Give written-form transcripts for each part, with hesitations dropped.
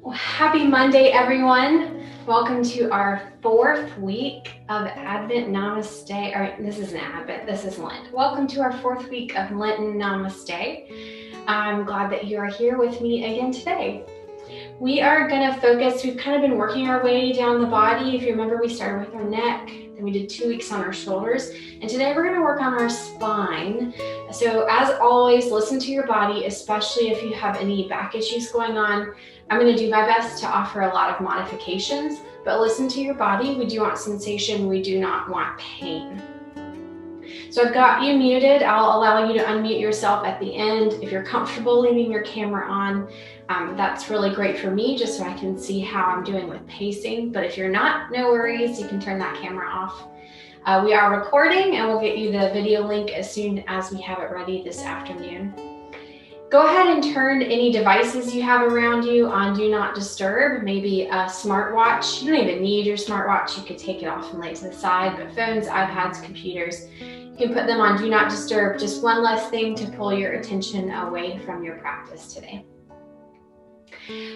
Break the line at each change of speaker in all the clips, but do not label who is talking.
Well, happy Monday, everyone. Welcome to our 4th week of Advent Namaste. Or this isn't Advent, this is Lent. Welcome to our 4th week of Lenten Namaste. I'm glad that you are here with me again today. We are going to focus, we've kind of been working our way down the body. If you remember, we started with our neck, then we did 2 weeks on our shoulders, and today we're going to work on our spine. So as always, listen to your body, especially if you have any back issues going on. I'm going to do my best to offer a lot of modifications, but listen to your body. We do want sensation, we do not want pain. So I've got you muted. I'll allow you to unmute yourself at the end. If you're comfortable leaving your camera on, that's really great for me, just so I can see how I'm doing with pacing. But if you're not, no worries, you can turn that camera off. We are recording, and we'll get you the video link as soon as we have it ready this afternoon. Go ahead and turn any devices you have around you on Do Not Disturb, maybe a smartwatch. You don't even need your smartwatch. You could take it off and lay it to the side, but phones, iPads, computers, you can put them on Do Not Disturb. Just one less thing to pull your attention away from your practice today.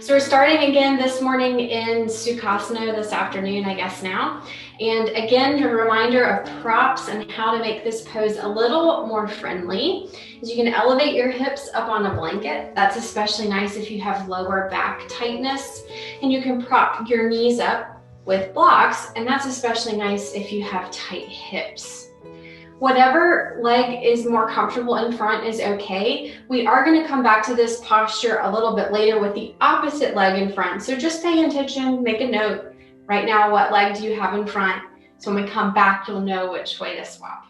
So we're starting again this morning in Sukhasana, this afternoon, I guess now. And again, a reminder of props and how to make this pose a little more friendly is you can elevate your hips up on a blanket. That's especially nice if you have lower back tightness. And you can prop your knees up with blocks, and that's especially nice if you have tight hips. Whatever leg is more comfortable in front is okay. We are going to come back to this posture a little bit later with the opposite leg in front. So just pay attention, make a note. Right now, what leg do you have in front? So when we come back, you'll know which way to swap.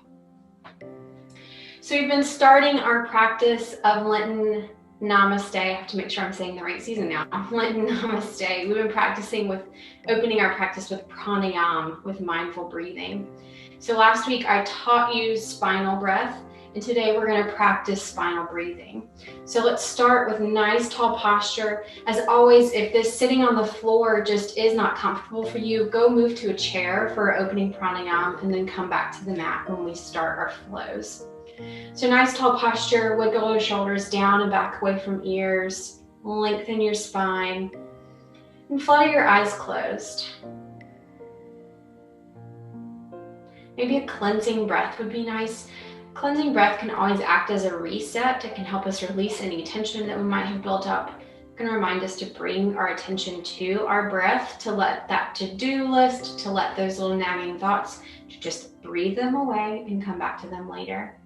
So we've been starting our practice of Lenten Namaste. I have to make sure I'm saying the right season now. Lenten Namaste. We've been practicing with opening our practice with pranayama, with mindful breathing. So last week I taught you spinal breath, and today we're going to practice spinal breathing. So let's start with nice tall posture. As always, if this sitting on the floor just is not comfortable for you, go move to a chair for opening pranayama and then come back to the mat when we start our flows. So nice tall posture, wiggle your shoulders down and back away from ears, lengthen your spine, and flutter your eyes closed. Maybe a cleansing breath would be nice. Cleansing breath can always act as a reset. It can help us release any tension that we might have built up. It can remind us to bring our attention to our breath, to let that to-do list, to let those little nagging thoughts, to just breathe them away and come back to them later.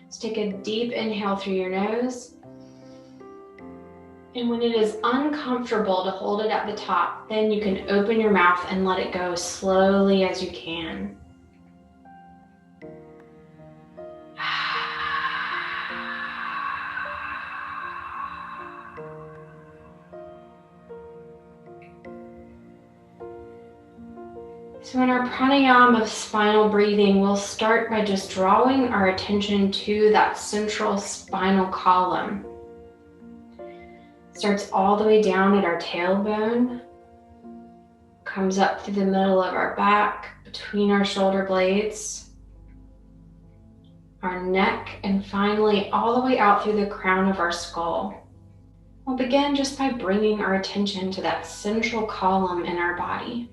So take a deep inhale through your nose. And when it is uncomfortable to hold it at the top, then you can open your mouth and let it go slowly as you can. So in our pranayama of spinal breathing, we'll start by just drawing our attention to that central spinal column. It starts all the way down at our tailbone, comes up through the middle of our back, between our shoulder blades, our neck, and finally all the way out through the crown of our skull. We'll begin just by bringing our attention to that central column in our body.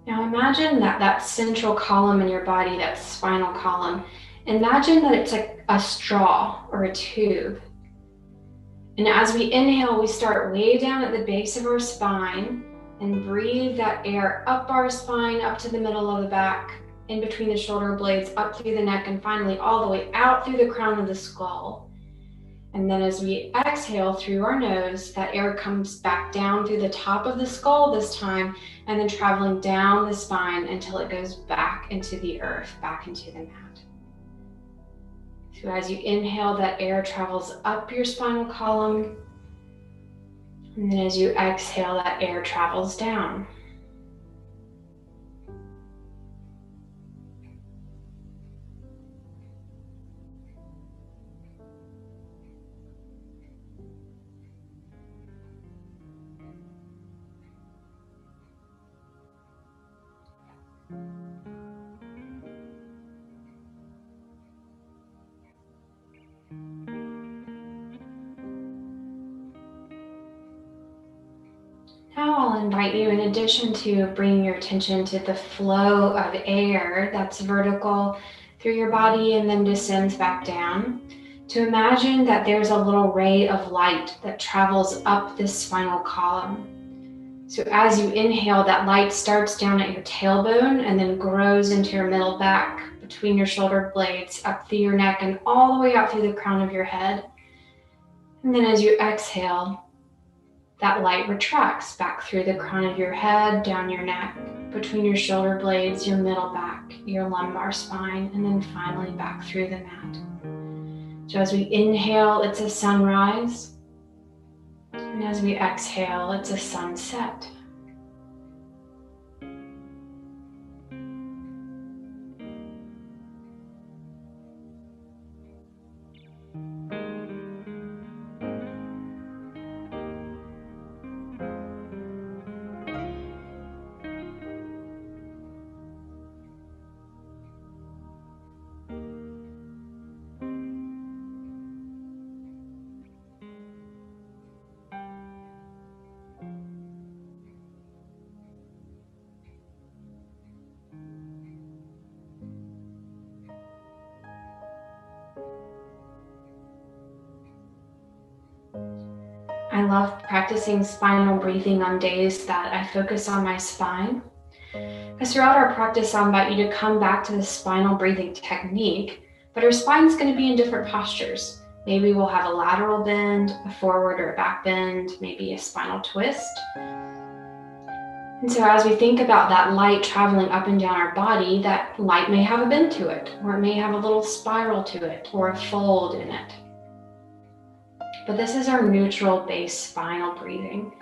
Now imagine that central column in your body, that spinal column, imagine that it's like a straw or a tube. And as we inhale, we start way down at the base of our spine and breathe that air up our spine, up to the middle of the back, in between the shoulder blades, up through the neck, and finally all the way out through the crown of the skull. And then as we exhale through our nose, that air comes back down through the top of the skull this time, and then traveling down the spine until it goes back into the earth, back into the mat. So as you inhale, that air travels up your spinal column, and then as you exhale, that air travels down. Now I'll invite you, in addition to bringing your attention to the flow of air that's vertical through your body and then descends back down, to imagine that there's a little ray of light that travels up this spinal column. So as you inhale, that light starts down at your tailbone and then grows into your middle back, between your shoulder blades, up through your neck and all the way out through the crown of your head. And then as you exhale, that light retracts back through the crown of your head, down your neck, between your shoulder blades, your middle back, your lumbar spine, and then finally back through the mat. So as we inhale, it's a sunrise. And as we exhale, it's a sunset. I love practicing spinal breathing on days that I focus on my spine. Because throughout our practice, I invite you to come back to the spinal breathing technique, but our spine's going to be in different postures. Maybe we'll have a lateral bend, a forward or a back bend, maybe a spinal twist. And so as we think about that light traveling up and down our body, that light may have a bend to it, or it may have a little spiral to it, or a fold in it. But this is our neutral base spinal breathing.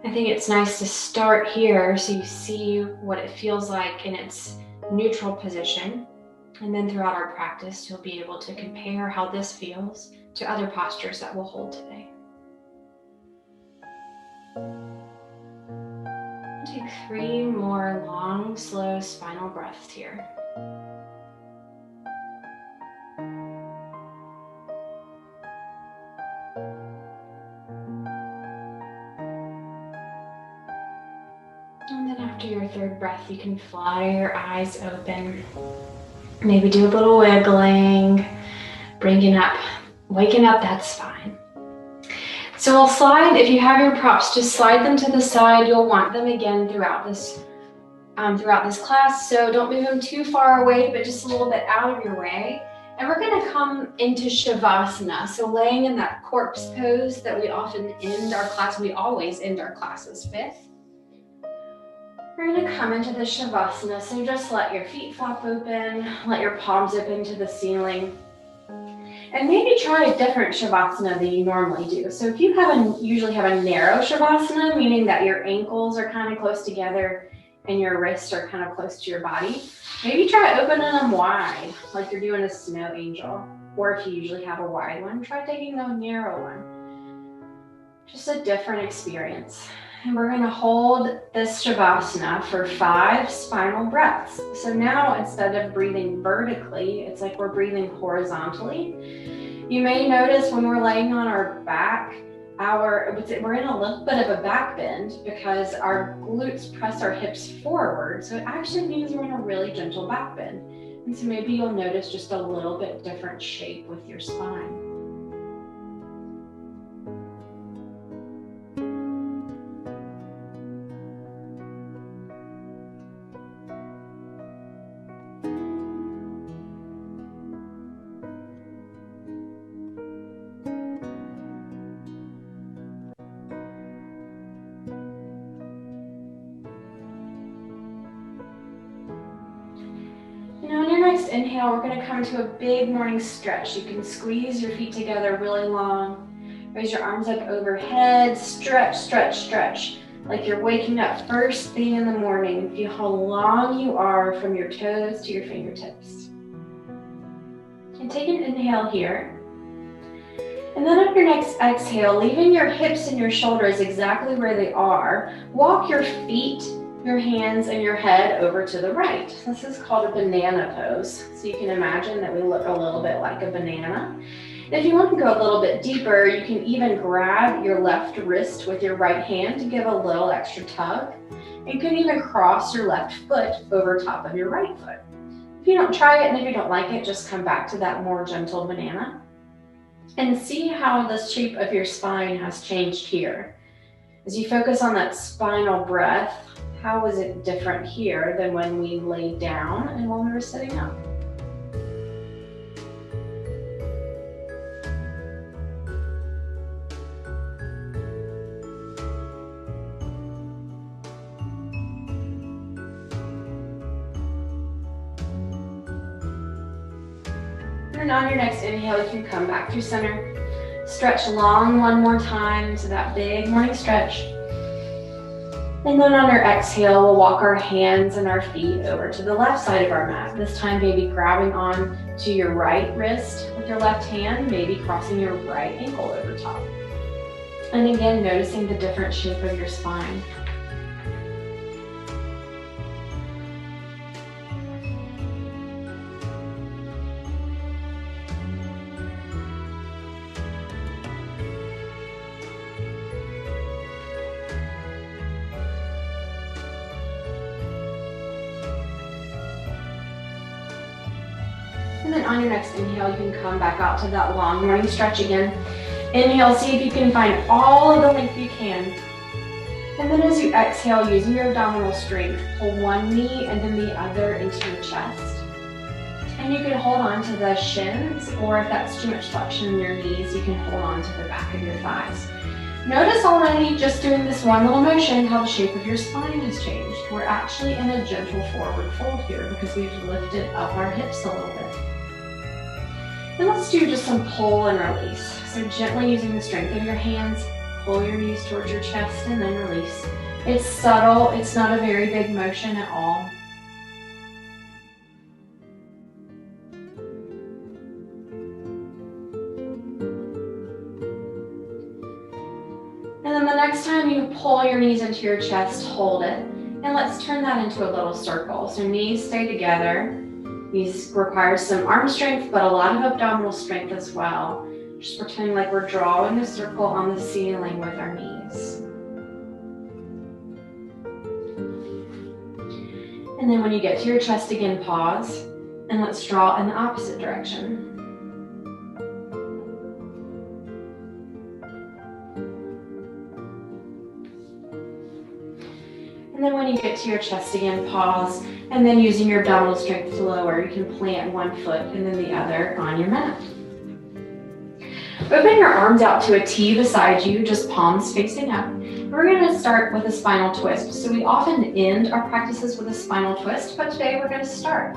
I think it's nice to start here so you see what it feels like in its neutral position. And then throughout our practice, you'll be able to compare how this feels to other postures that we'll hold today. Take 3 more long, slow spinal breaths here. And then after your 3rd breath, you can flutter your eyes open. Maybe do a little wiggling, waking up that spine. So we'll slide, if you have your props, just slide them to the side. You'll want them again throughout this class. So don't move them too far away, but just a little bit out of your way. And we're gonna come into Shavasana. So laying in that corpse pose that we often end our class, we always end our classes with. We're gonna come into the Shavasana. So just let your feet flop open, let your palms open to the ceiling. And maybe try a different Shavasana than you normally do. So if you usually have a narrow Shavasana, meaning that your ankles are kind of close together and your wrists are kind of close to your body, maybe try opening them wide, like you're doing a snow angel. Or if you usually have a wide one, try taking a narrow one. Just a different experience. And we're gonna hold this Shavasana for 5 spinal breaths. So now instead of breathing vertically, it's like we're breathing horizontally. You may notice when we're laying on our back, we're in a little bit of a back bend because our glutes press our hips forward. So it actually means we're in a really gentle back bend. And so maybe you'll notice just a little bit different shape with your spine. Inhale, we're going to come to a big morning stretch. You can squeeze your feet together really long. Raise your arms up overhead. Stretch, stretch, stretch. Like you're waking up first thing in the morning. Feel how long you are from your toes to your fingertips. And take an inhale here. And then on your next exhale, leaving your hips and your shoulders exactly where they are, walk your feet your hands and your head over to the right. This is called a banana pose. So you can imagine that we look a little bit like a banana. If you want to go a little bit deeper, you can even grab your left wrist with your right hand to give a little extra tug. You can even cross your left foot over top of your right foot. If you don't try it and if you don't like it, just come back to that more gentle banana and see how the shape of your spine has changed here. As you focus on that spinal breath, how is it different here than when we laid down and when we were sitting up? And on your next inhale, you can come back through center. Stretch long one more time to that big morning stretch. And then on our exhale, we'll walk our hands and our feet over to the left side of our mat. This time, maybe grabbing on to your right wrist with your left hand, maybe crossing your right ankle over top. And again, noticing the different shape of your spine. And then on your next inhale, you can come back out to that long morning stretch again. Inhale, see if you can find all of the length you can. And then as you exhale, using your abdominal strength, pull one knee and then the other into your chest. And you can hold on to the shins, or if that's too much flexion in your knees, you can hold on to the back of your thighs. Notice already, just doing this one little motion, how the shape of your spine has changed. We're actually in a gentle forward fold here because we've lifted up our hips a little bit. And let's do just some pull and release. So gently using the strength of your hands, pull your knees towards your chest and then release. It's subtle, it's not a very big motion at all. And then the next time you pull your knees into your chest, hold it. And let's turn that into a little circle. So knees stay together. These require some arm strength, but a lot of abdominal strength as well. Just pretending like we're drawing a circle on the ceiling with our knees. And then when you get to your chest again, pause, and let's draw in the opposite direction. And then when you get to your chest again, pause, and then using your abdominal strength to lower, you can plant one foot and then the other on your mat. Open your arms out to a T beside you, just palms facing up. We're going to start with a spinal twist. So we often end our practices with a spinal twist, but today we're going to start.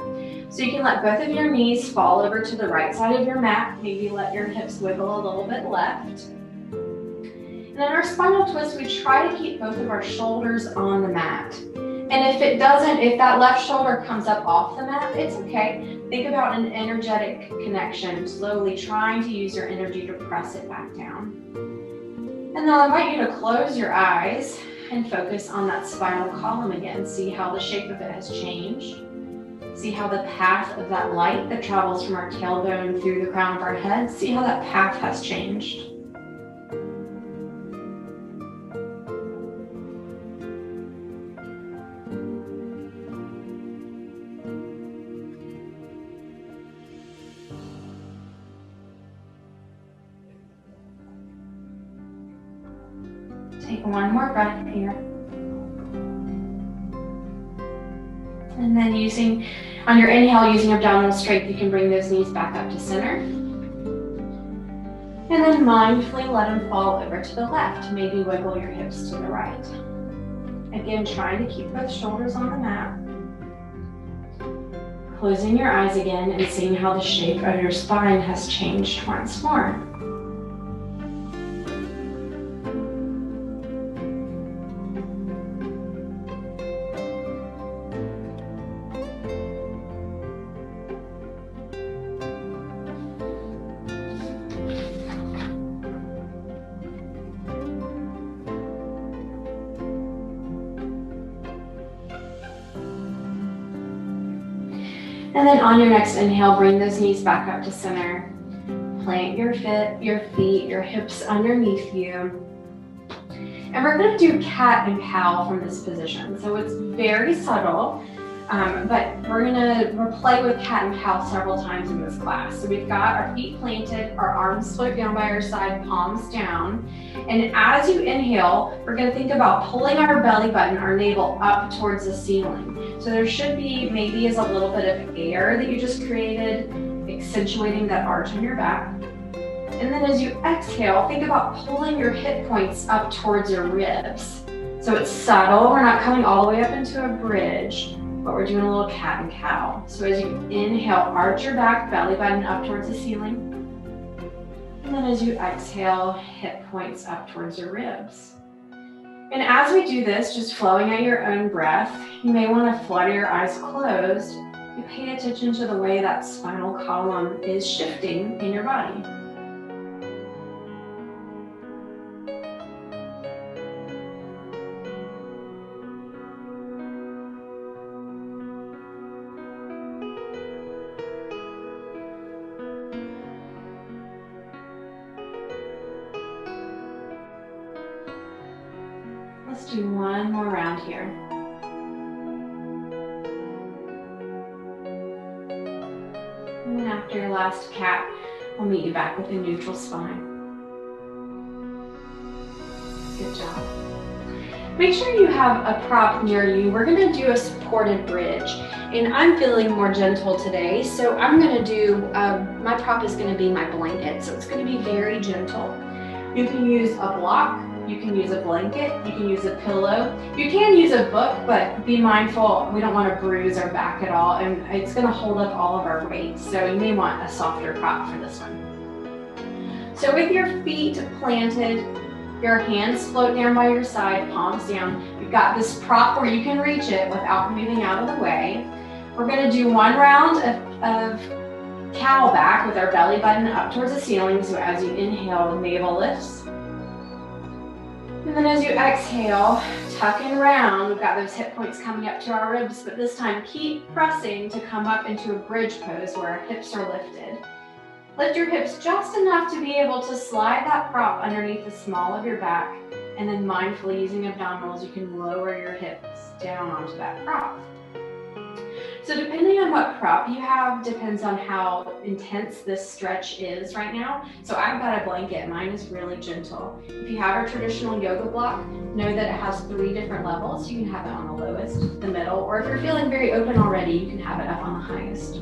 So you can let both of your knees fall over to the right side of your mat. Maybe let your hips wiggle a little bit left. And in our spinal twist, we try to keep both of our shoulders on the mat. And if it doesn't, if that left shoulder comes up off the mat, it's okay. Think about an energetic connection, slowly trying to use your energy to press it back down. And then I'll invite you to close your eyes and focus on that spinal column again. See how the shape of it has changed. See how the path of that light that travels from our tailbone through the crown of our head, see how that path has changed. Take one more breath here. And then on your inhale, using abdominal strength, you can bring those knees back up to center. And then mindfully let them fall over to the left. Maybe wiggle your hips to the right. Again, trying to keep both shoulders on the mat. Closing your eyes again and seeing how the shape of your spine has changed once more. And then on your next inhale, bring those knees back up to center. Plant your feet, your hips underneath you. And we're going to do cat and cow from this position. So it's very subtle, but we're going to play with cat and cow several times in this class. So we've got our feet planted, our arms float down by our side, palms down. And as you inhale, we're going to think about pulling our belly button, our navel up towards the ceiling. So there should be maybe as a little bit of air that you just created, accentuating that arch on your back. And then as you exhale, think about pulling your hip points up towards your ribs. So it's subtle, we're not coming all the way up into a bridge, but we're doing a little cat and cow. So as you inhale, arch your back, belly button up towards the ceiling. And then as you exhale, hip points up towards your ribs. And as we do this, just flowing at your own breath, you may want to flutter your eyes closed and pay attention to the way that spinal column is shifting in your body. Let's do one more round here. And then after your last cat, we'll meet you back with a neutral spine. Good job. Make sure you have a prop near you. We're going to do a supported bridge. And I'm feeling more gentle today, so I'm going to do, my prop is going to be my blanket. So it's going to be very gentle. You can use a block. You can use a blanket, you can use a pillow. You can use a book, but be mindful, we don't want to bruise our back at all, and it's going to hold up all of our weight. So you may want a softer prop for this one. So with your feet planted, your hands float down by your side, palms down. You've got this prop where you can reach it without moving out of the way. We're going to do one round of cow back with our belly button up towards the ceiling. So as you inhale, the navel lifts. And then as you exhale, tuck and round. We've got those hip points coming up to our ribs, but this time keep pressing to come up into a bridge pose where our hips are lifted. Lift your hips just enough to be able to slide that prop underneath the small of your back, and then mindfully using abdominals, you can lower your hips down onto that prop. So depending on what prop you have, depends on how intense this stretch is right now. So I've got a blanket, mine is really gentle. If you have a traditional yoga block, know that it has 3 different levels. You can have it on the lowest, the middle, or if you're feeling very open already, you can have it up on the highest.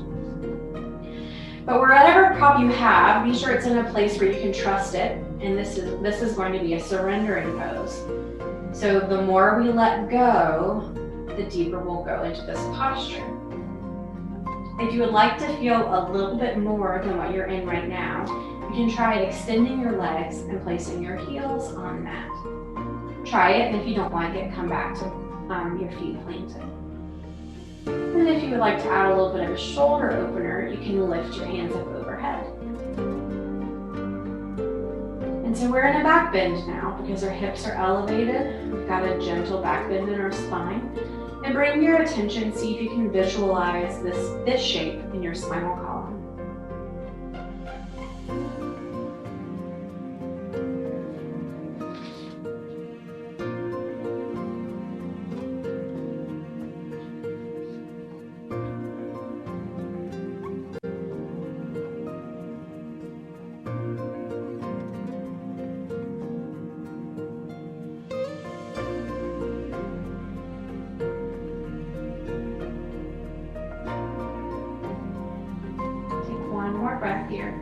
But whatever prop you have, be sure it's in a place where you can trust it. And this is going to be a surrendering pose. So the more we let go, the deeper we'll go into this posture. If you would like to feel a little bit more than what you're in right now, you can try extending your legs and placing your heels on the mat. Try it, and if you don't like it, come back to your feet planted. And if you would like to add a little bit of a shoulder opener, you can lift your hands up overhead. And so we're in a back bend now because our hips are elevated. We've got a gentle back bend in our spine. And bring your attention, see if you can visualize this shape in your spinal column. Breath here.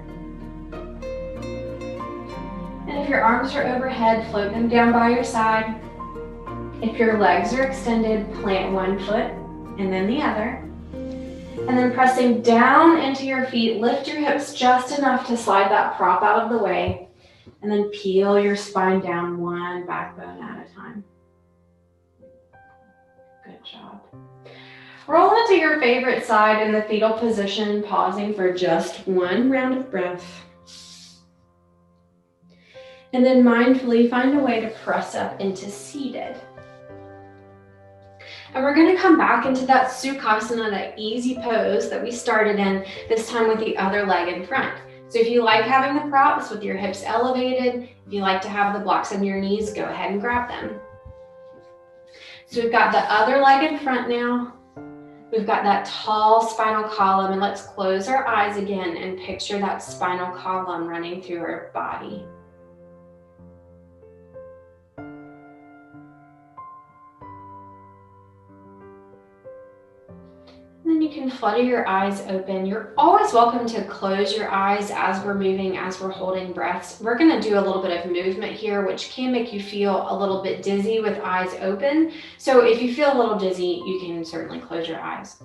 And if your arms are overhead, float them down by your side. If your legs are extended, plant one foot and then the other. And then pressing down into your feet, lift your hips just enough to slide that prop out of the way. And then peel your spine down one backbone at a time. Good job. Roll into your favorite side in the fetal position, pausing for just one round of breath. And then mindfully find a way to press up into seated. And we're going to come back into that Sukhasana, that easy pose that we started in, this time with the other leg in front. So if you like having the props with your hips elevated, if you like to have the blocks on your knees, go ahead and grab them. So we've got the other leg in front now. We've got that tall spinal column, and let's close our eyes again and picture that spinal column running through our body. And then you can flutter your eyes open. You're always welcome to close your eyes as we're moving, as we're holding breaths. We're going to do a little bit of movement here, which can make you feel a little bit dizzy with eyes open. So if you feel a little dizzy, you can certainly close your eyes.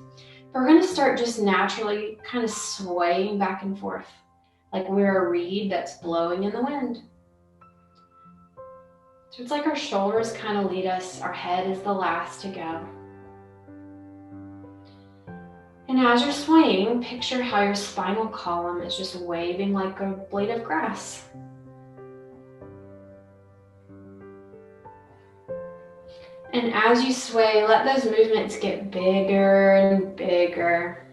We're going to start just naturally kind of swaying back and forth, like we're a reed that's blowing in the wind. So it's like our shoulders kind of lead us, our head is the last to go. And as you're swaying, picture how your spinal column is just waving like a blade of grass. And as you sway, let those movements get bigger and bigger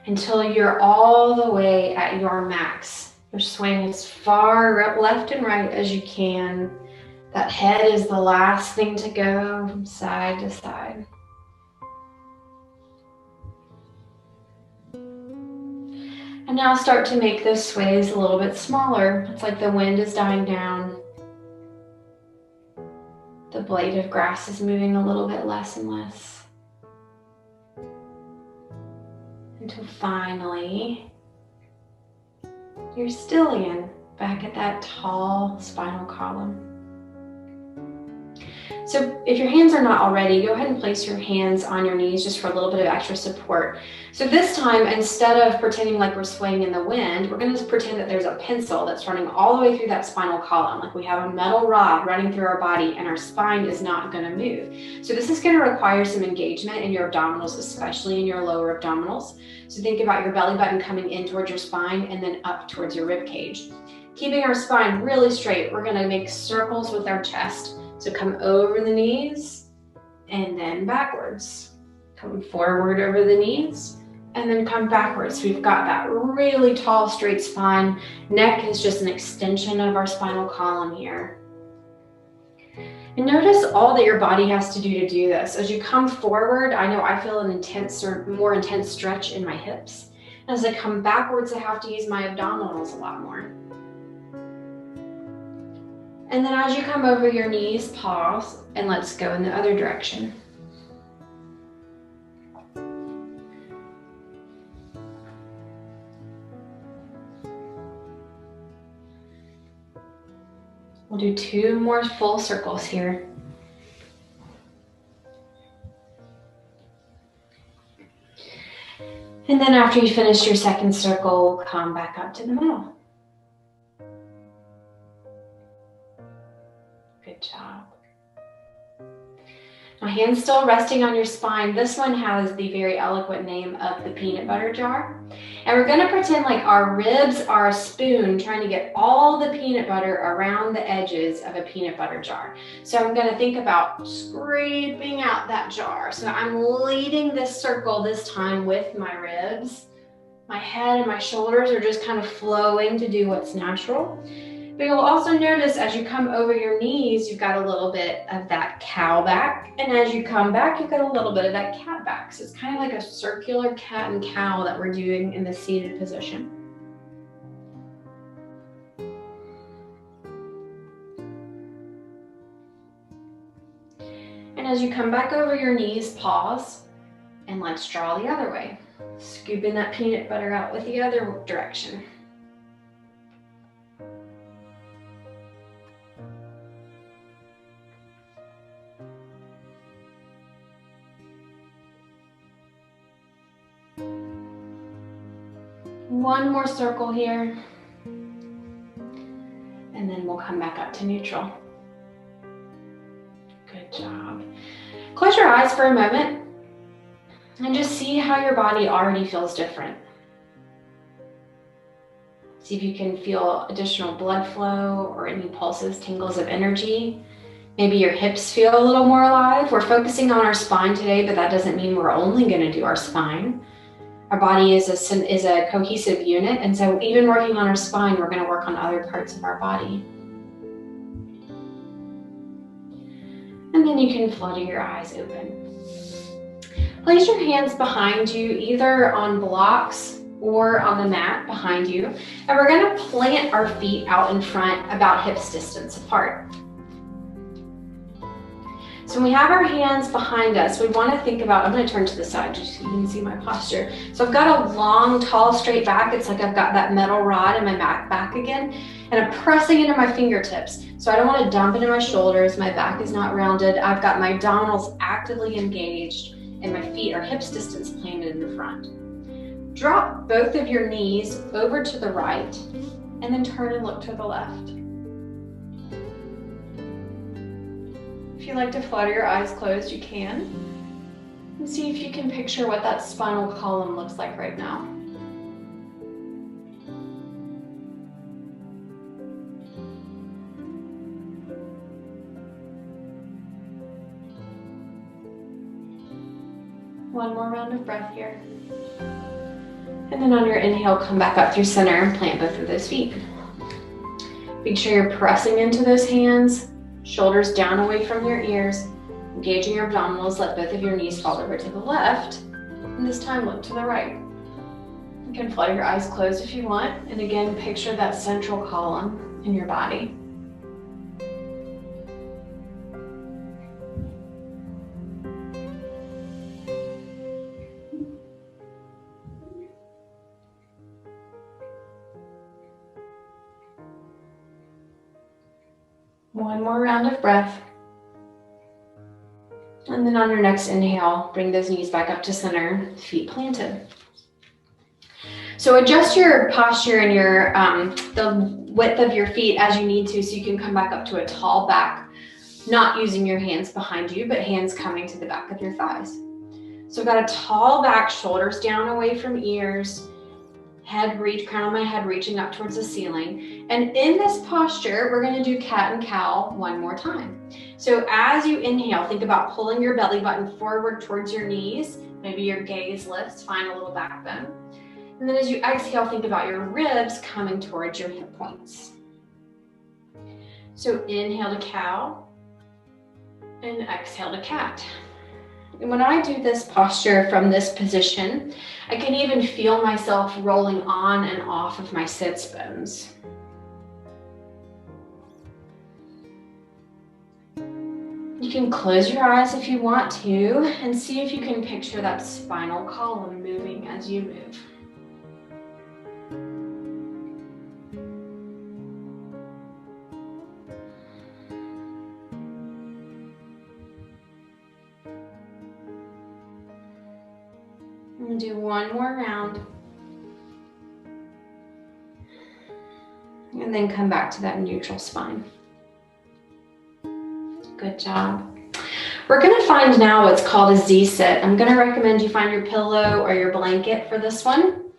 until you're all the way at your max. You're swaying as far left and right as you can. That head is the last thing to go from side to side. And now start to make those sways a little bit smaller. It's like the wind is dying down. The blade of grass is moving a little bit less and less. Until finally, you're still again, back at that tall spinal column. So if your hands are not already, go ahead and place your hands on your knees just for a little bit of extra support. So this time, instead of pretending like we're swaying in the wind, we're going to pretend that there's a pencil that's running all the way through that spinal column. Like we have a metal rod running through our body and our spine is not going to move. So this is going to require some engagement in your abdominals, especially in your lower abdominals. So think about your belly button coming in towards your spine and then up towards your rib cage. Keeping our spine really straight, we're going to make circles with our chest. So come over the knees and then backwards. Come forward over the knees and then come backwards. We've got that really tall, straight spine. Neck is just an extension of our spinal column here. And notice all that your body has to do this. As you come forward, I know I feel an intense or more intense stretch in my hips. As I come backwards, I have to use my abdominals a lot more. And then as you come over your knees, pause, and let's go in the other direction. We'll do 2 more full circles here. And then after you finish your second circle, come back up to the middle. Good job. Now, hands still resting on your spine. This one has the very eloquent name of the peanut butter jar. And we're going to pretend like our ribs are a spoon trying to get all the peanut butter around the edges of a peanut butter jar. So I'm going to think about scraping out that jar. So I'm leading this circle this time with my ribs. My head and my shoulders are just kind of flowing to do what's natural. But you'll also notice as you come over your knees, you've got a little bit of that cow back. And as you come back, you've got a little bit of that cat back. So it's kind of like a circular cat and cow that we're doing in the seated position. And as you come back over your knees, pause, and let's draw the other way. Scooping that peanut butter out with the other direction. One more circle here, and then we'll come back up to neutral. Good job. Close your eyes for a moment and just see how your body already feels different. See if you can feel additional blood flow or any pulses, tingles of energy. Maybe your hips feel a little more alive. We're focusing on our spine today, but that doesn't mean we're only going to do our spine. Our body is a cohesive unit, and so even working on our spine, we're going to work on other parts of our body. And then you can flutter your eyes open. Place your hands behind you, either on blocks or on the mat behind you, and we're going to plant our feet out in front about hips distance apart. So when we have our hands behind us, we want to think about, I'm going to turn to the side just so you can see my posture. So I've got a long, tall, straight back. It's like I've got that metal rod in my back again, and I'm pressing into my fingertips. So I don't want to dump into my shoulders. My back is not rounded. I've got my abdominals actively engaged, and my feet are hips distance planted in the front. Drop both of your knees over to the right, and then turn and look to the left. If you like to flutter your eyes closed, you can. And see if you can picture what that spinal column looks like right now. One more round of breath here. And then on your inhale, come back up through center and plant both of those feet. Make sure you're pressing into those hands. Shoulders down away from your ears, engaging your abdominals. Let both of your knees fall over to the left, and this time look to the right. You can flutter your eyes closed if you want, and again, picture that central column in your body. One more round of breath. And then on your next inhale, bring those knees back up to center, feet planted. So adjust your posture and your the width of your feet as you need to, so you can come back up to a tall back, not using your hands behind you, but hands coming to the back of your thighs. So I've got a tall back, shoulders down away from ears, crown of my head reaching up towards the ceiling. And in this posture, we're going to do cat and cow one more time. So as you inhale, think about pulling your belly button forward towards your knees. Maybe your gaze lifts, find a little backbone. And then as you exhale, think about your ribs coming towards your hip points. So inhale to cow and exhale to cat. And when I do this posture from this position, I can even feel myself rolling on and off of my sits bones. You can close your eyes if you want to, and see if you can picture that spinal column moving as you move. And do one more round. And then come back to that neutral spine. Good job. We're going to find now what's called a Z-sit. I'm going to recommend you find your pillow or your blanket for this one.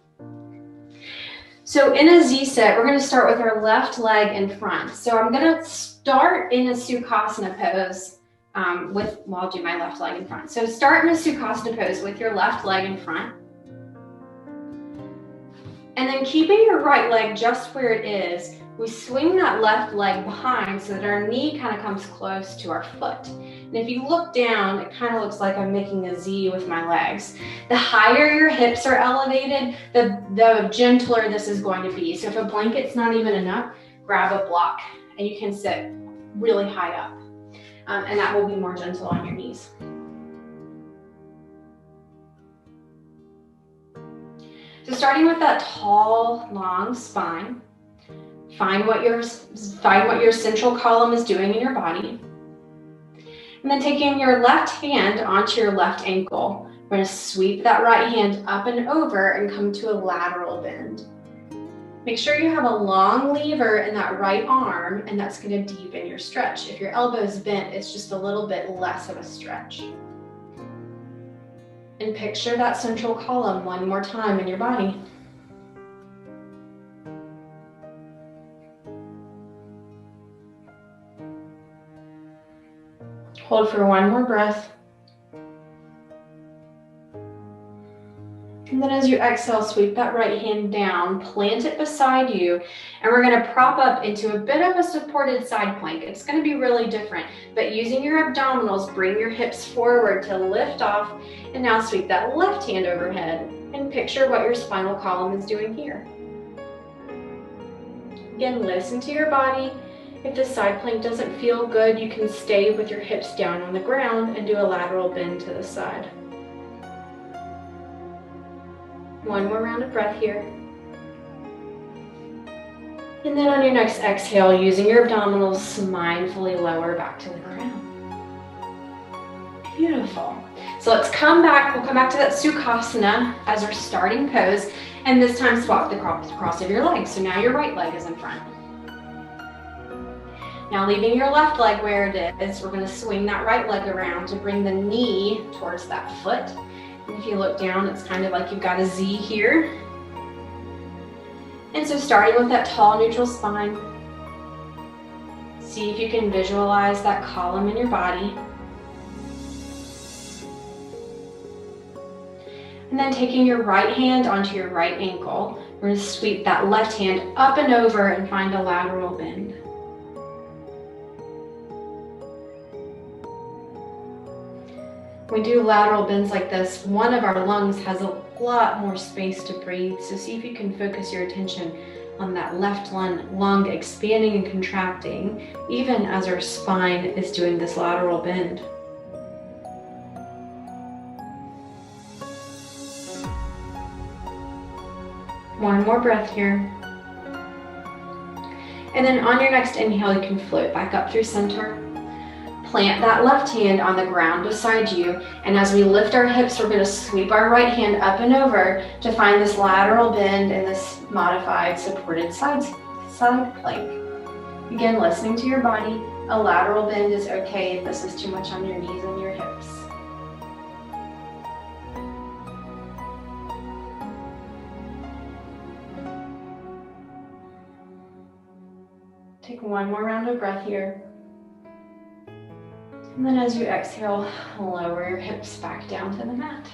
So in a Z-sit, we're going to start with our left leg in front. So I'm going to start in a Sukhasana pose. I'll do my left leg in front. So start in a Sukhasana pose with your left leg in front. And then keeping your right leg just where it is, we swing that left leg behind so that our knee kind of comes close to our foot. And if you look down, it kind of looks like I'm making a Z with my legs. The higher your hips are elevated, the gentler this is going to be. So if a blanket's not even enough, grab a block and you can sit really high up. And that will be more gentle on your knees. So starting with that tall, long spine, find what your central column is doing in your body. And then taking your left hand onto your left ankle, we're going to sweep that right hand up and over and come to a lateral bend. Make sure you have a long lever in that right arm, and that's going to deepen your stretch. If your elbow is bent, it's just a little bit less of a stretch. And picture that central column one more time in your body. Hold for one more breath. And then as you exhale, sweep that right hand down, plant it beside you, and we're going to prop up into a bit of a supported side plank. It's going to be really different, but using your abdominals, bring your hips forward to lift off, and now sweep that left hand overhead and picture what your spinal column is doing here. Again, listen to your body. If the side plank doesn't feel good, you can stay with your hips down on the ground and do a lateral bend to the side. One more round of breath here. And then on your next exhale, using your abdominals, mindfully lower back to the ground. Beautiful. So let's come back. We'll come back to that Sukhasana as our starting pose. And this time swap the cross of your legs. So now your right leg is in front. Now leaving your left leg where it is, we're going to swing that right leg around to bring the knee towards that foot. And if you look down, it's kind of like you've got a Z here. And so starting with that tall neutral spine, see if you can visualize that column in your body. And then taking your right hand onto your right ankle, we're going to sweep that left hand up and over and find a lateral bend. When we do lateral bends like this, one of our lungs has a lot more space to breathe. So see if you can focus your attention on that left lung expanding and contracting, even as our spine is doing this lateral bend. One more breath here. And then on your next inhale, you can float back up through center. Plant that left hand on the ground beside you, and as we lift our hips, we're going to sweep our right hand up and over to find this lateral bend in this modified supported side plank. Again, listening to your body. A lateral bend is okay if this is too much on your knees and your hips. Take one more round of breath here. And then as you exhale, lower your hips back down to the mat.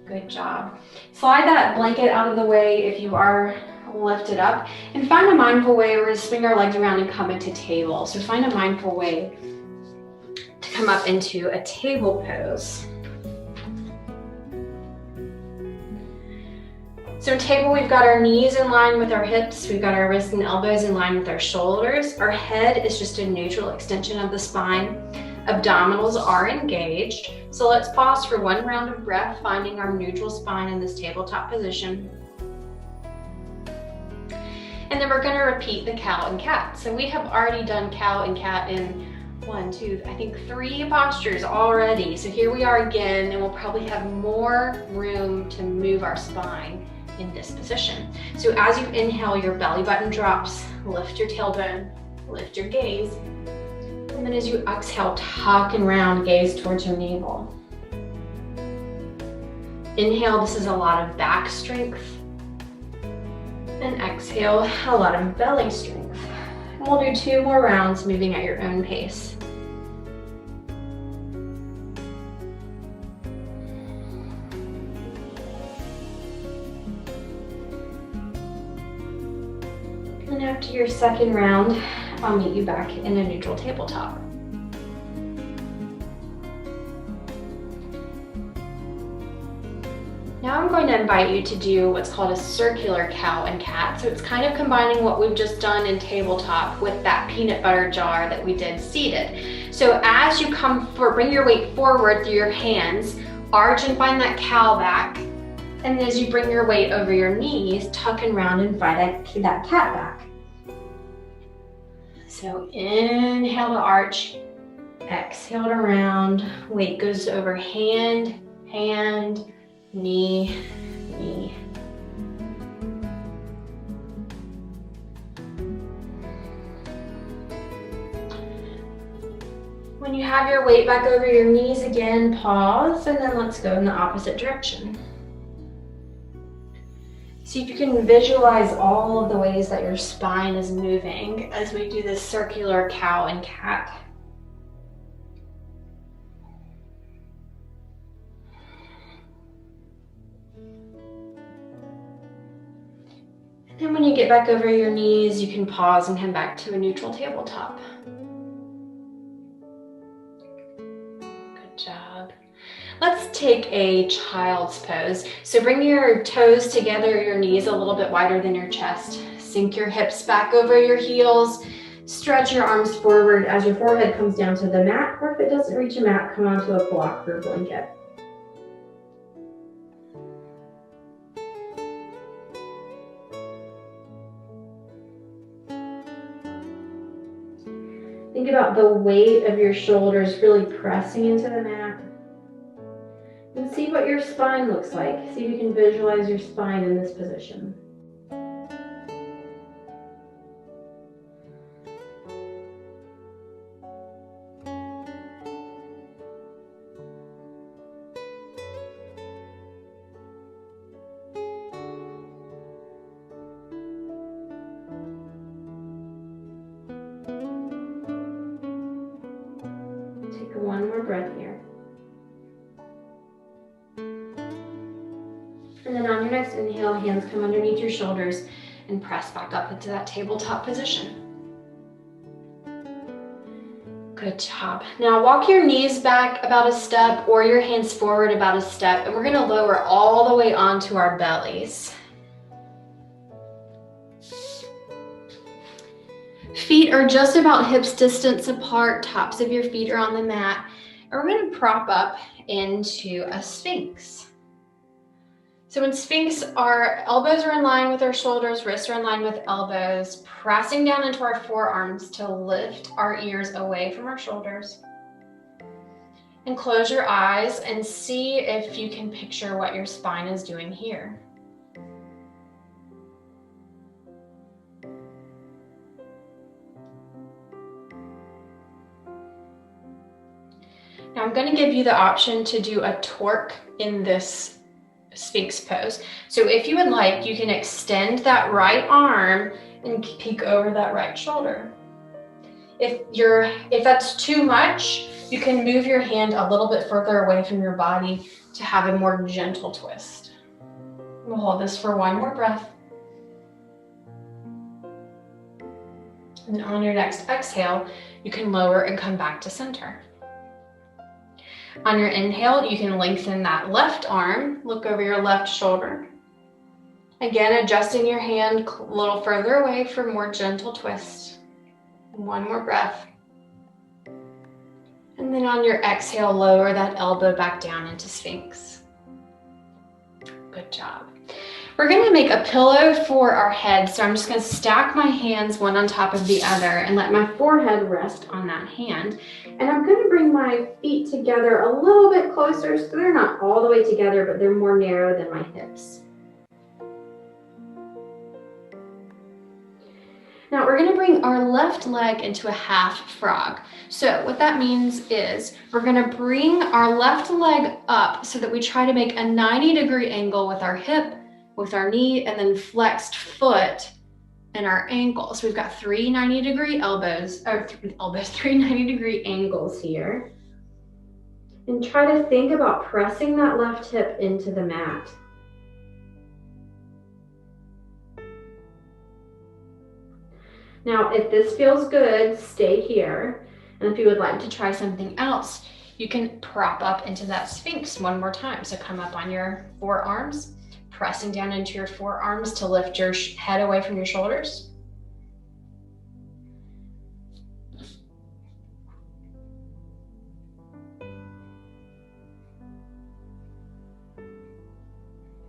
Good job. Slide that blanket out of the way if you are lifted up, and find a mindful way. We're going to swing our legs around and come into table. So find a mindful way to come up into a table pose. So in table, we've got our knees in line with our hips. We've got our wrists and elbows in line with our shoulders. Our head is just a neutral extension of the spine. Abdominals are engaged. So let's pause for one round of breath, finding our neutral spine in this tabletop position. And then we're going to repeat the cow and cat. So we have already done cow and cat in 3 postures already. So here we are again, and we'll probably have more room to move our spine in this position. So as you inhale, your belly button drops, lift your tailbone, lift your gaze. And then as you exhale, tuck and round, gaze towards your navel. Inhale, this is a lot of back strength. And exhale, a lot of belly strength. And we'll do 2 more rounds, moving at your own pace. And after your second round, I'll meet you back in a neutral tabletop. Now I'm going to invite you to do what's called a circular cow and cat. So it's kind of combining what we've just done in tabletop with that peanut butter jar that we did seated. So as you bring your weight forward through your hands, arch and find that cow back. And as you bring your weight over your knees, tuck and round and find that cat back. So inhale to arch, exhale to round, weight goes over hand, hand, knee, knee. When you have your weight back over your knees again, pause, and then let's go in the opposite direction. See if you can visualize all of the ways that your spine is moving as we do this circular cow and cat. And when you get back over your knees, you can pause and come back to a neutral tabletop. Good job. Let's take a child's pose. So bring your toes together, your knees a little bit wider than your chest. Sink your hips back over your heels. Stretch your arms forward as your forehead comes down to the mat, or if it doesn't reach a mat, come onto a block or blanket. Think about the weight of your shoulders really pressing into the mat. And see what your spine looks like. See if you can visualize your spine in this position. Take one more breath here. And then on your next inhale, hands come underneath your shoulders and press back up into that tabletop position. Good job. Now walk your knees back about a step or your hands forward about a step, and we're going to lower all the way onto our bellies. Feet are just about hips distance apart, tops of your feet are on the mat, and we're going to prop up into a sphinx. So in Sphinx, our elbows are in line with our shoulders, wrists are in line with elbows, pressing down into our forearms to lift our ears away from our shoulders. And close your eyes and see if you can picture what your spine is doing here. Now I'm going to give you the option to do a torque in this Sphinx pose. So if you would like, you can extend that right arm and peek over that right shoulder. If that's too much, you can move your hand a little bit further away from your body to have a more gentle twist. We'll hold this for one more breath. And on your next exhale, you can lower and come back to center. On your inhale, you can lengthen that left arm, look over your left shoulder. Again, adjusting your hand a little further away for more gentle twist. One more breath. And then on your exhale, lower that elbow back down into Sphinx. Good job. We're going to make a pillow for our head, so I'm just going to stack my hands one on top of the other and let my forehead rest on that hand. And I'm going to bring my feet together a little bit closer, so they're not all the way together, but they're more narrow than my hips. Now we're going to bring our left leg into a half frog. So what that means is we're going to bring our left leg up so that we try to make a 90-degree angle with our hip, with our knee, and then flexed foot and our ankle. So we've got three 90-degree three 90-degree angles here. And try to think about pressing that left hip into the mat. Now, if this feels good, stay here. And if you would like to try something else, you can prop up into that Sphinx one more time. So come up on your forearms, pressing down into your forearms to lift your head away from your shoulders.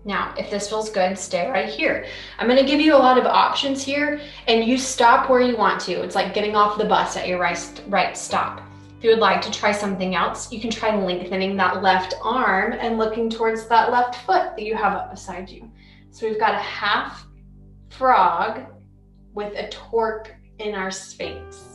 Now, if this feels good, stay right here. I'm going to give you a lot of options here, and you stop where you want to. It's like getting off the bus at your right stop. If you would like to try something else, you can try lengthening that left arm and looking towards that left foot that you have up beside you. So we've got a half frog with a torque in our Sphinx.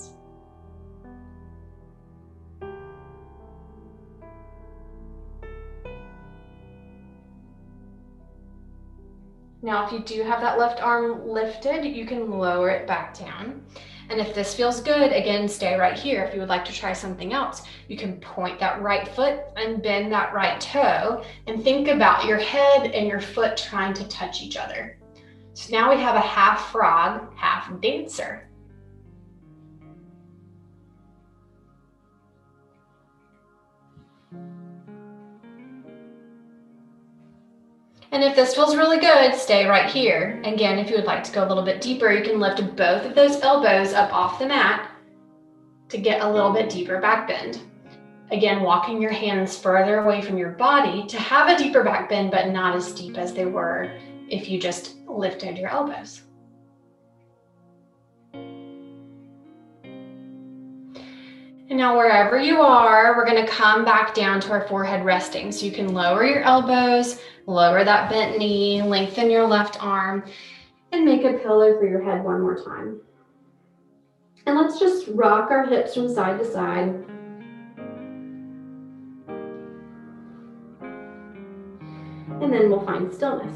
Now, if you do have that left arm lifted, you can lower it back down. And if this feels good, again, stay right here. If you would like to try something else, you can point that right foot and bend that right toe and think about your head and your foot trying to touch each other. So now we have a half frog, half dancer. And if this feels really good, stay right here. Again, if you would like to go a little bit deeper, you can lift both of those elbows up off the mat to get a little bit deeper back bend. Again, walking your hands further away from your body to have a deeper back bend, but not as deep as they were if you just lifted your elbows. And now wherever you are, we're going to come back down to our forehead resting. So you can lower your elbows, lower that bent knee, lengthen your left arm, and make a pillow for your head one more time. And let's just rock our hips from side to side. And then we'll find stillness.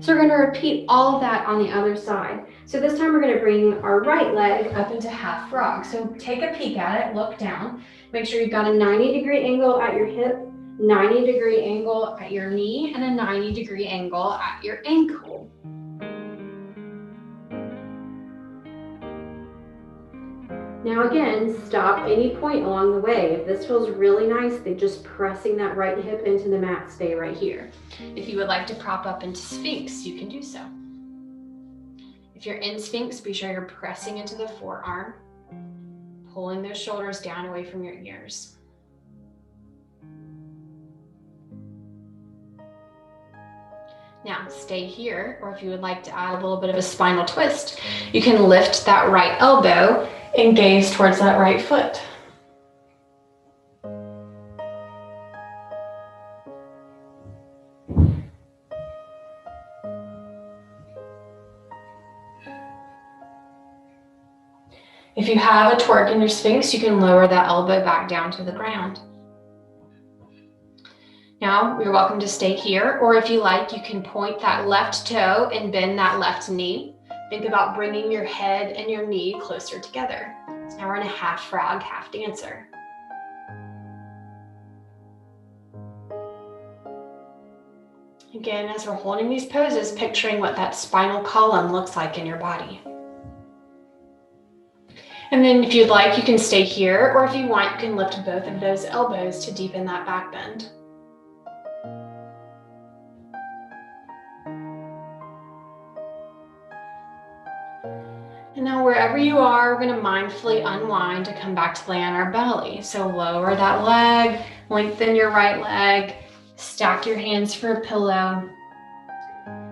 So we're going to repeat all of that on the other side. So this time we're going to bring our right leg up into half frog. So take a peek at it, look down. Make sure you've got a 90-degree angle at your hip, 90-degree angle at your knee, and a 90-degree angle at your ankle. Now again, stop any point along the way. If this feels really nice, then just pressing that right hip into the mat, stay right here. If you would like to prop up into Sphinx, you can do so. If you're in Sphinx, be sure you're pressing into the forearm, pulling those shoulders down away from your ears. Now stay here, or if you would like to add a little bit of a spinal twist, you can lift that right elbow and gaze towards that right foot. If you have a torque in your Sphinx, you can lower that elbow back down to the ground. Now, you're welcome to stay here, or if you like, you can point that left toe and bend that left knee. Think about bringing your head and your knee closer together. So now we're in a half frog, half dancer. Again, as we're holding these poses, picturing what that spinal column looks like in your body. And then if you'd like, you can stay here, or if you want, you can lift both of those elbows to deepen that back bend. And now wherever you are, we're going to mindfully unwind to come back to lay on our belly. So lower that leg, lengthen your right leg, stack your hands for a pillow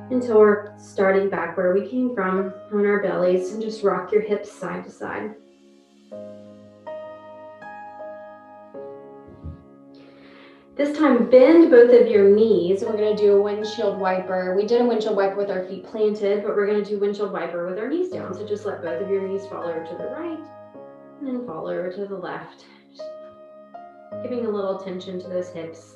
until we're starting back where we came from on our bellies, and just rock your hips side to side. This time, bend both of your knees. We're going to do a windshield wiper. We did a windshield wiper with our feet planted, but we're going to do windshield wiper with our knees down. So just let both of your knees fall over to the right and then fall over to the left. Just giving a little tension to those hips.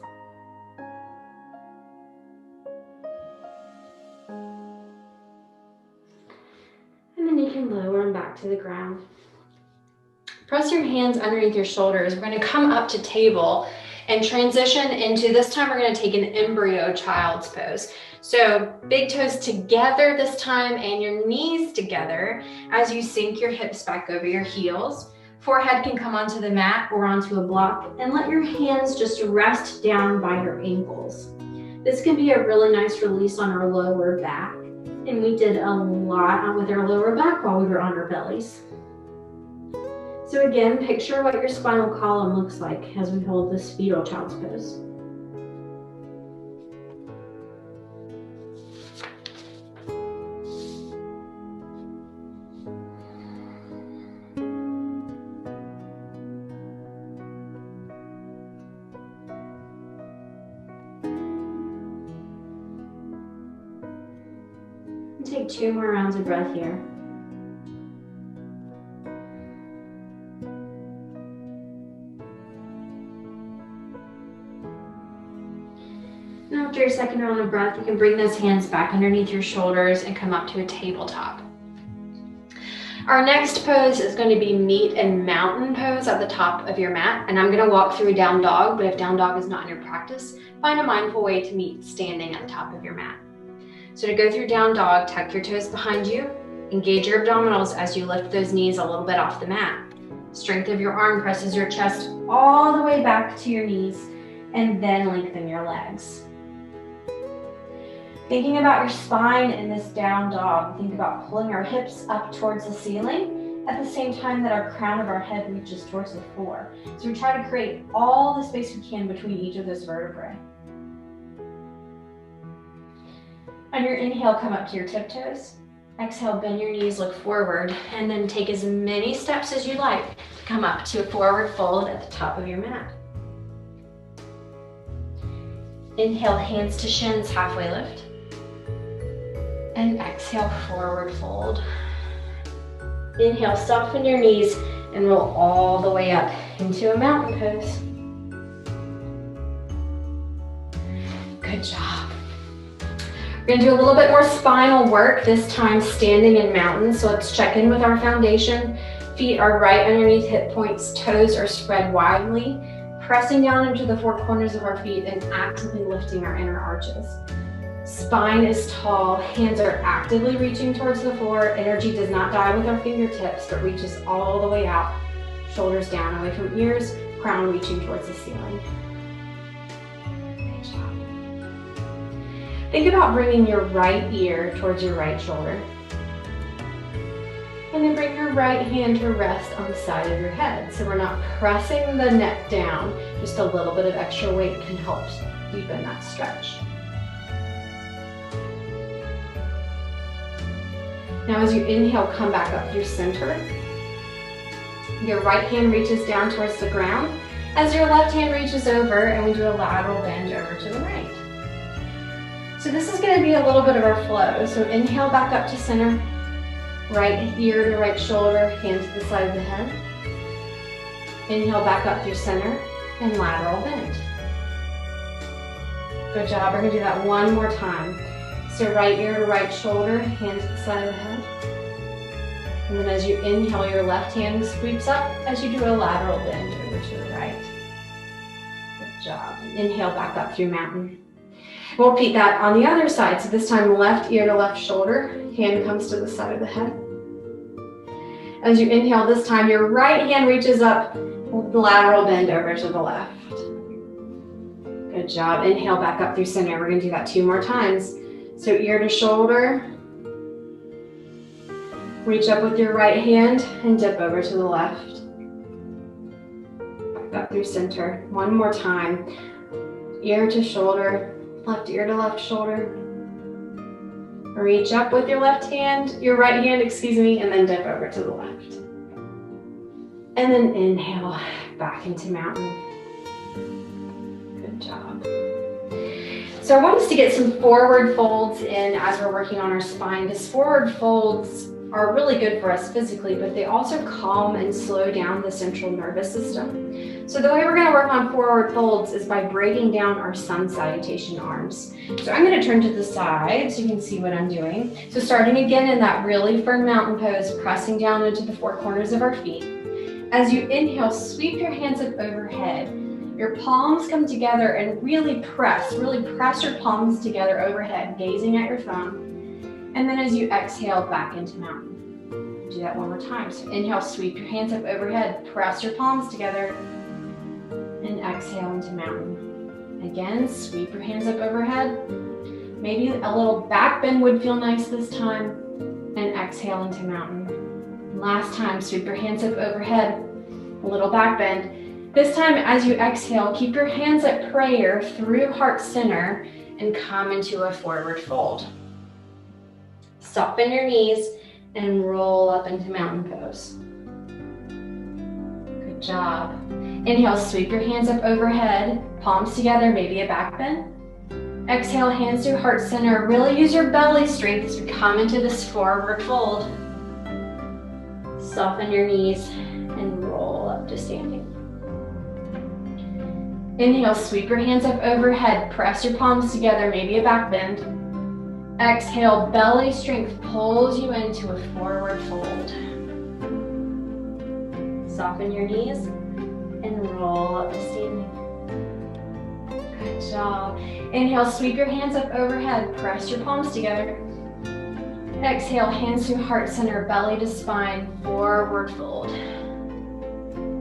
And then you can lower them back to the ground. Press your hands underneath your shoulders. We're going to come up to table and transition into, this time we're going to take an embryo child's pose. So big toes together this time and your knees together as you sink your hips back over your heels. Forehead can come onto the mat or onto a block, and let your hands just rest down by your ankles. This can be a really nice release on our lower back. And we did a lot with our lower back while we were on our bellies. So again, picture what your spinal column looks like as we hold this fetal child's pose. And take 2 more rounds of breath here. After your second round of breath, you can bring those hands back underneath your shoulders and come up to a tabletop. Our next pose is going to be meet and mountain pose at the top of your mat. And I'm going to walk through a down dog, but if down dog is not in your practice, find a mindful way to meet standing at the top of your mat. So to go through down dog, tuck your toes behind you, engage your abdominals as you lift those knees a little bit off the mat. Strength of your arm presses your chest all the way back to your knees, and then lengthen your legs. Thinking about your spine in this down dog, think about pulling our hips up towards the ceiling at the same time that our crown of our head reaches towards the floor. So we try to create all the space we can between each of those vertebrae. On your inhale, come up to your tiptoes. Exhale, bend your knees, look forward, and then take as many steps as you like to come up to a forward fold at the top of your mat. Inhale, hands to shins, halfway lift. And exhale, forward fold. Inhale, soften your knees and roll all the way up into a mountain pose. Good job. We're gonna do a little bit more spinal work, this time standing in mountain. So let's check in with our foundation. Feet are right underneath hip points, toes are spread widely, pressing down into the four corners of our feet and actively lifting our inner arches. Spine is tall, hands are actively reaching towards the floor. Energy does not die with our fingertips, but reaches all the way out. Shoulders down, away from ears, crown reaching towards the ceiling. Good job. Think about bringing your right ear towards your right shoulder. And then bring your right hand to rest on the side of your head. So we're not pressing the neck down, just a little bit of extra weight can help deepen that stretch. Now as you inhale, come back up through center. Your right hand reaches down towards the ground as your left hand reaches over, and we do a lateral bend over to the right. So this is going to be a little bit of our flow. So inhale back up to center, right ear to right shoulder, hand to the side of the head. Inhale back up through center and lateral bend. Good job. We're going to do that one more time. So right ear to right shoulder, hand to the side of the head. And then as you inhale, your left hand sweeps up as you do a lateral bend over to the right. Good job. Inhale back up through mountain. We'll repeat that on the other side. So this time left ear to left shoulder, hand comes to the side of the head. As you inhale this time, your right hand reaches up, lateral bend over to the left. Good job. Inhale back up through center. We're going to do that 2 more times. So ear to shoulder, reach up with your right hand and dip over to the left. Back up through center. 1 more time. Ear to shoulder, left ear to left shoulder. Reach up with your left hand, your right hand, excuse me, and then dip over to the left. And then inhale back into mountain. Good job. So I want us to get some forward folds in as we're working on our spine, because forward folds are really good for us physically, but they also calm and slow down the central nervous system. So the way we're going to work on forward folds is by breaking down our sun salutation arms. So I'm going to turn to the side so you can see what I'm doing. So starting again in that really firm mountain pose, pressing down into the four corners of our feet. As you inhale, sweep your hands up overhead. Your palms come together and really press your palms together overhead, gazing at your thumb. And then as you exhale, back into mountain. Do that 1 more time. So inhale, sweep your hands up overhead, press your palms together, and exhale into mountain. Again, sweep your hands up overhead. Maybe a little back bend would feel nice this time, and exhale into mountain. Last time, sweep your hands up overhead, a little back bend. This time, as you exhale, keep your hands at prayer through heart center and come into a forward fold. Soften your knees and roll up into mountain pose. Good job. Inhale, sweep your hands up overhead, palms together, maybe a back bend. Exhale, hands through heart center. Really use your belly strength as we come into this forward fold. Soften your knees and roll up to standing. Inhale, sweep your hands up overhead, press your palms together, maybe a back bend. Exhale, belly strength pulls you into a forward fold. Soften your knees and roll up to standing. Good Good job. Inhale, sweep your hands up overhead. Press your palms together. Exhale, hands to heart center, belly to spine, forward fold.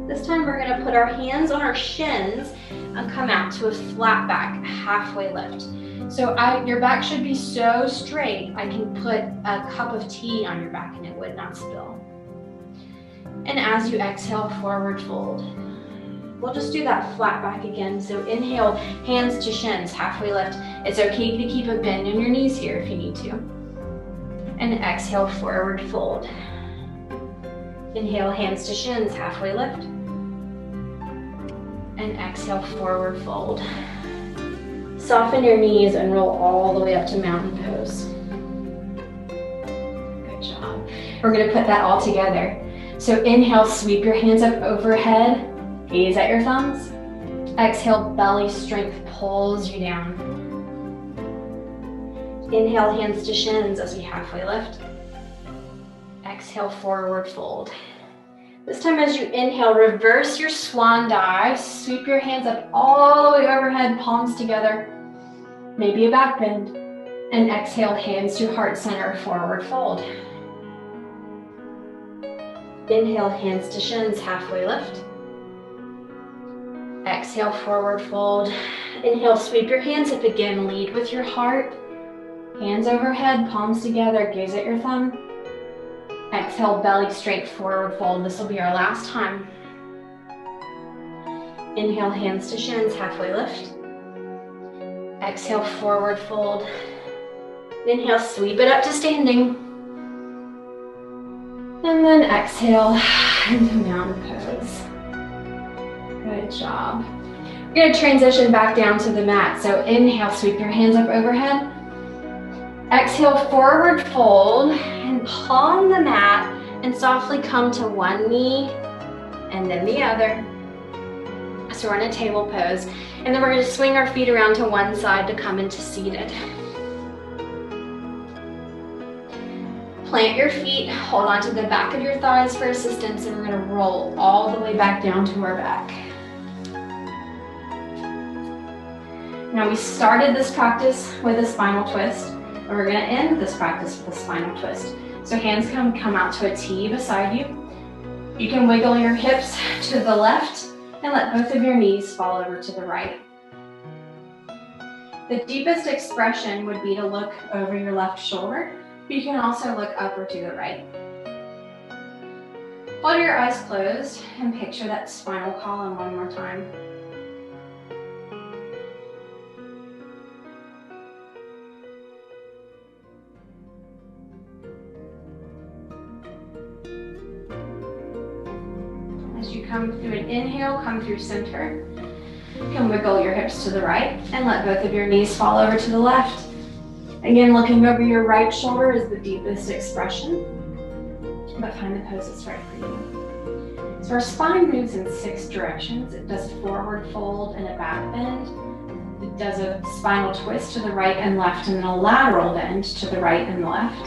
This time we're going to put our hands on our shins and come out to a flat back, halfway lift. So your back should be so straight, I can put a cup of tea on your back and it would not spill. And as you exhale, forward fold. We'll just do that flat back again. So inhale, hands to shins, halfway lift. It's okay to keep a bend in your knees here if you need to. And exhale, forward fold. Inhale, hands to shins, halfway lift. And exhale, forward fold. Soften your knees and roll all the way up to mountain pose. Good job. We're going to put that all together. So inhale, sweep your hands up overhead. Gaze at your thumbs. Exhale, belly strength pulls you down. Inhale, hands to shins as we halfway lift. Exhale, forward fold. This time as you inhale, reverse your swan dive. Sweep your hands up all the way overhead, palms together. Maybe a back bend. And exhale, hands to heart center, forward fold. Inhale, hands to shins, halfway lift. Exhale, forward fold. Inhale, sweep your hands up again. Lead with your heart. Hands overhead, palms together. Gaze at your thumb. Exhale, belly straight, forward fold. This will be our last time. Inhale, hands to shins, halfway lift. Exhale, forward fold. Inhale, sweep it up to standing. And then exhale into mountain pose. Good job. We're going to transition back down to the mat. So inhale, sweep your hands up overhead. Exhale, forward fold and palm the mat and softly come to one knee and then the other. So we're in a table pose. And then we're going to swing our feet around to one side to come into seated. Plant your feet, hold on to the back of your thighs for assistance, and we're going to roll all the way back down to our back. Now we started this practice with a spinal twist, and we're going to end this practice with a spinal twist. So hands come out to a T beside you. You can wiggle your hips to the left and let both of your knees fall over to the right. The deepest expression would be to look over your left shoulder, but you can also look up or to the right. Hold your eyes closed and picture that spinal column one more time. As you come through an inhale, come through center. You can wiggle your hips to the right and let both of your knees fall over to the left. Again, looking over your right shoulder is the deepest expression, but find the pose that's right for you. So our spine moves in 6 directions. It does a forward fold and a back bend. It does a spinal twist to the right and left and a lateral bend to the right and left.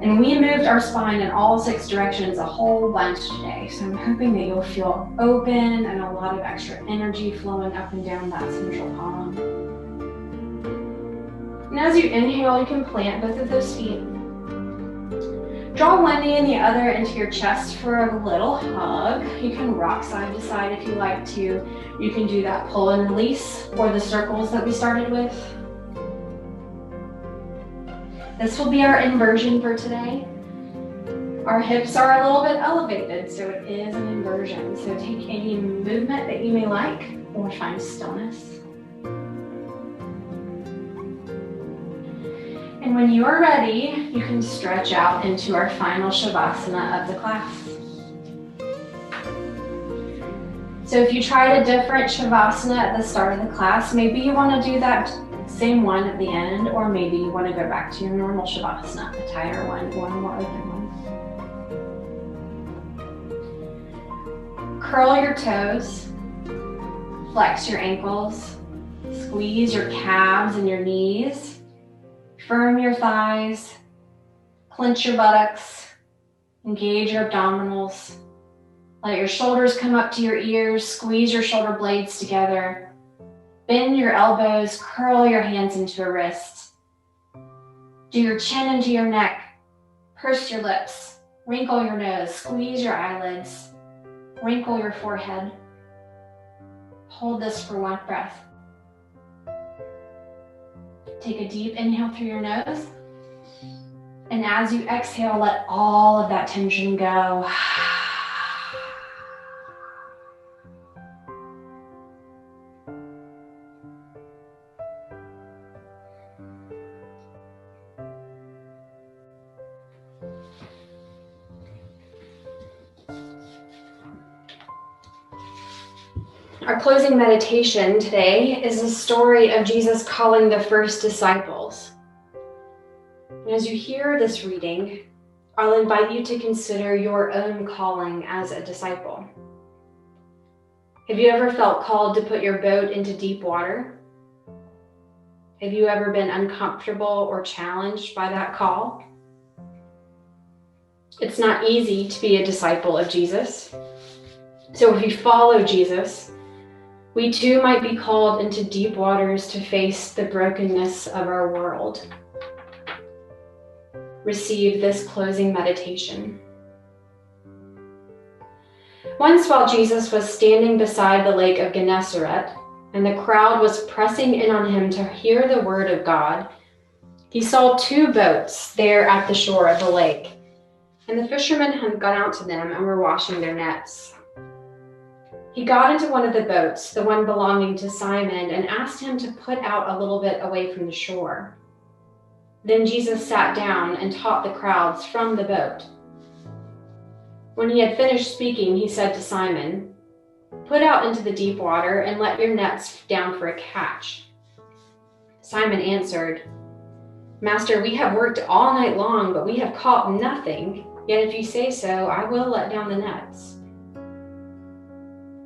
And we moved our spine in all 6 directions a whole bunch today. So I'm hoping that you'll feel open and a lot of extra energy flowing up and down that central column. And as you inhale, you can plant both of those feet. Draw one knee and the other into your chest for a little hug. You can rock side to side if you like to. You can do that pull and release or the circles that we started with. This will be our inversion for today. Our hips are a little bit elevated, so it is an inversion. So take any movement that you may like or find stillness. And when you are ready, you can stretch out into our final Shavasana of the class. So if you tried a different Shavasana at the start of the class, maybe you want to do that same one at the end, or maybe you want to go back to your normal Shavasana, a tighter one or a more open one. Curl your toes, flex your ankles, squeeze your calves and your knees, firm your thighs, clench your buttocks, engage your abdominals. Let your shoulders come up to your ears, squeeze your shoulder blades together. Bend your elbows, curl your hands into a wrist. Do your chin into your neck, purse your lips, wrinkle your nose, squeeze your eyelids, wrinkle your forehead. Hold this for one breath. Take a deep inhale through your nose. And as you exhale, let all of that tension go. Our closing meditation today is a story of Jesus calling the first disciples. And as you hear this reading, I'll invite you to consider your own calling as a disciple. Have you ever felt called to put your boat into deep water? Have you ever been uncomfortable or challenged by that call? It's not easy to be a disciple of Jesus. So if you follow Jesus, we too might be called into deep waters to face the brokenness of our world. Receive this closing meditation. Once while Jesus was standing beside the lake of Gennesaret, and the crowd was pressing in on him to hear the word of God, he saw two boats there at the shore of the lake, and the fishermen had gone out to them and were washing their nets. He got into one of the boats, the one belonging to Simon, and asked him to put out a little bit away from the shore. Then Jesus sat down and taught the crowds from the boat. When he had finished speaking, he said to Simon, "Put out into the deep water and let your nets down for a catch." Simon answered, "Master, we have worked all night long, but we have caught nothing. Yet if you say so, I will let down the nets."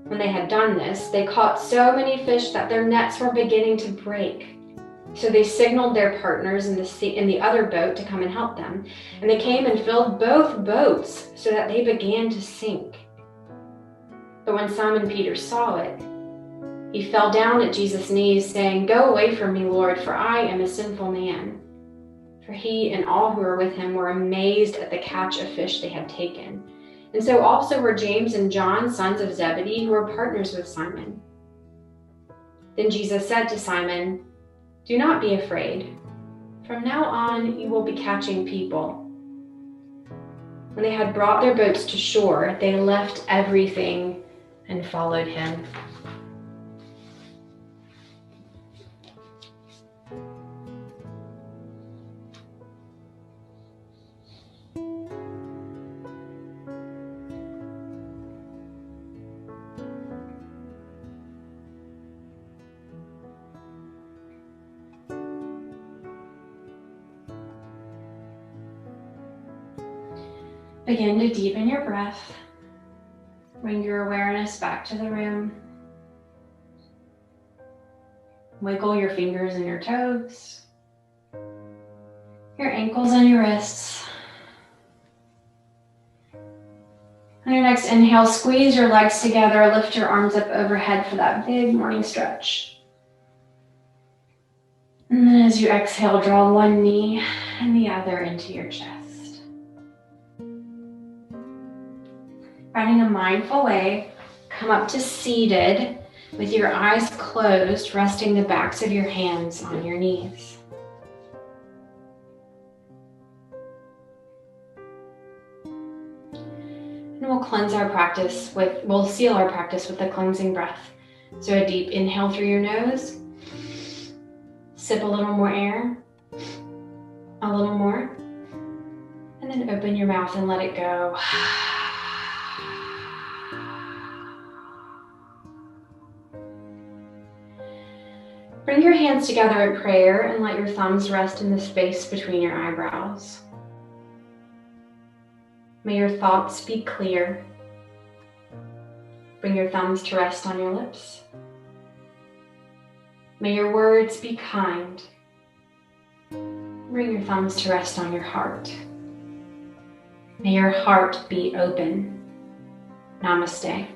When they had done this, they caught so many fish that their nets were beginning to break. So they signaled their partners in the other boat to come and help them. And they came and filled both boats so that they began to sink. But when Simon Peter saw it, he fell down at Jesus' knees, saying, "Go away from me, Lord, for I am a sinful man." For he and all who were with him were amazed at the catch of fish they had taken. And so also were James and John, sons of Zebedee, who were partners with Simon. Then Jesus said to Simon, "Do not be afraid. From now on, you will be catching people." When they had brought their boats to shore, they left everything and followed him. Begin to deepen your breath. Bring your awareness back to the room. Wiggle your fingers and your toes, your ankles and your wrists. On your next inhale, squeeze your legs together, lift your arms up overhead for that big morning stretch. And then as you exhale, draw one knee and the other into your chest. Finding a mindful way, come up to seated with your eyes closed, resting the backs of your hands on your knees. And we'll seal our practice with a cleansing breath. So a deep inhale through your nose, sip a little more air, a little more, and then open your mouth and let it go. Bring your hands together in prayer and let your thumbs rest in the space between your eyebrows. May your thoughts be clear. Bring your thumbs to rest on your lips. May your words be kind. Bring your thumbs to rest on your heart. May your heart be open. Namaste.